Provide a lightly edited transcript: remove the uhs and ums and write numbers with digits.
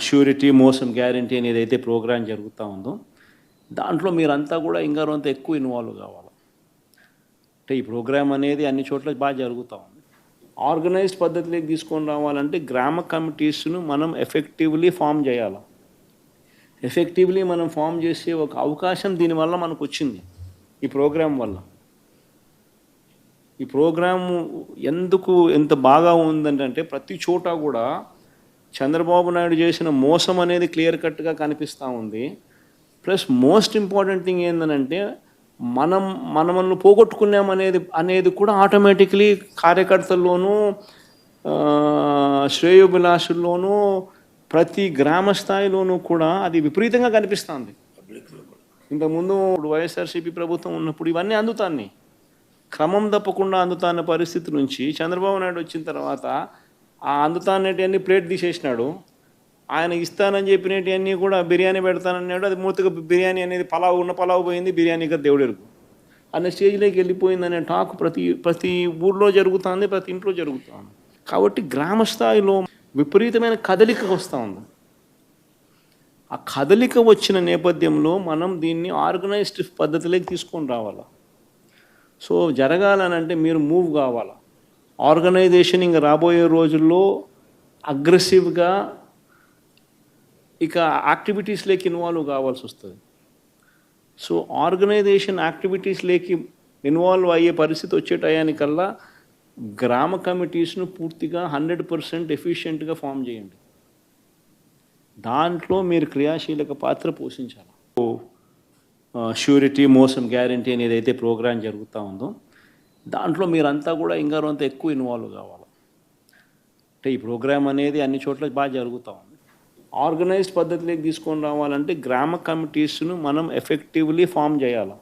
Surety మోసం guarantee అనేది అయితే ప్రోగ్రాం జరుగుతూ ఉందో దాంట్లో మీరంతా కూడా ఇంకా కొంత ఎక్కువ ఇన్వాల్వ్ కావాలి. అంటే ఈ ప్రోగ్రామ్ అనేది అన్ని చోట్ల బాగా జరుగుతూ ఉంది. ఆర్గనైజ్డ్ పద్ధతిలోకి తీసుకొని రావాలంటే గ్రామ కమిటీస్ను మనం ఎఫెక్టివ్లీ ఫామ్ చేయాలి. ఎఫెక్టివ్లీ మనం ఫామ్ చేసే ఒక అవకాశం దీనివల్ల మనకు వచ్చింది ఈ ప్రోగ్రాం వల్ల. ఈ ప్రోగ్రాము ఎందుకు ఎంత బాగా ఉందంటే ప్రతి చోట కూడా చంద్రబాబు నాయుడు చేసిన మోసం అనేది క్లియర్ కట్గా కనిపిస్తూ ఉంది. ప్లస్ మోస్ట్ ఇంపార్టెంట్ థింగ్ ఏంటంటే మనల్ని పోగొట్టుకున్నామనేది కూడా ఆటోమేటిక్లీ కార్యకర్తల్లోనూ శ్రేయోభిలాషుల్లోనూ ప్రతి గ్రామ స్థాయిలోనూ కూడా అది విపరీతంగా కనిపిస్తుంది. ఇంతకుముందు వైఎస్ఆర్సీపీ ప్రభుత్వం ఉన్నప్పుడు ఇవన్నీ అందుతాన్ని క్రమం తప్పకుండా అందుతాన్న పరిస్థితి నుంచి చంద్రబాబు నాయుడు వచ్చిన తర్వాత ఆ అందుతానేటివన్నీ ప్లేట్ తీసేసినాడు. ఆయన ఇస్తానని చెప్పినవన్నీ కూడా బిర్యానీ పెడతానన్నాడు. అది మూతగా బిర్యానీ అనేది పలావు పోయింది, బిర్యానీగా దేవుడెరుగు అనే స్టేజ్లోకి వెళ్ళిపోయిందనే టాక్ ప్రతి ఊర్లో జరుగుతుంది, ప్రతి ఇంట్లో జరుగుతుంది. కాబట్టి గ్రామ స్థాయిలో విపరీతమైన కదలిక వస్తూ ఉంది. ఆ కదలిక వచ్చిన నేపథ్యంలో మనం దీన్ని ఆర్గనైజ్డ్ పద్ధతిలోకి తీసుకొని రావాలి. సో జరగాలనంటే మీరు మూవ్ కావాలి. ఆర్గనైజేషన్ ఇంకా రాబోయే రోజుల్లో అగ్రెసివ్గా ఇక యాక్టివిటీస్లోకి ఇన్వాల్వ్ కావాల్సి వస్తుంది. సో ఆర్గనైజేషన్ యాక్టివిటీస్లోకి ఇన్వాల్వ్ అయ్యే పరిస్థితి వచ్చే టయానికల్లా గ్రామ కమిటీస్ను పూర్తిగా 100% ఎఫిషియెంట్గా ఫామ్ చేయండి. దాంట్లో మీరు క్రియాశీలక పాత్ర పోషించాలి. ష్యూరిటీ మోసం గ్యారంటీ అనేది అయితే ప్రోగ్రాం జరుగుతూ ఉందో దాంట్లో మీరంతా కూడా ఇంకా కొంత ఎక్కువ ఇన్వాల్వ్ కావాలి. అంటే ఈ ప్రోగ్రాం అనేది అన్ని చోట్ల బాగా జరుగుతూ ఉంది. ఆర్గనైజ్డ్ పద్ధతిలోకి తీసుకొని రావాలంటే గ్రామ కమిటీస్ను మనం ఎఫెక్టివ్లీ ఫామ్ చేయాలి.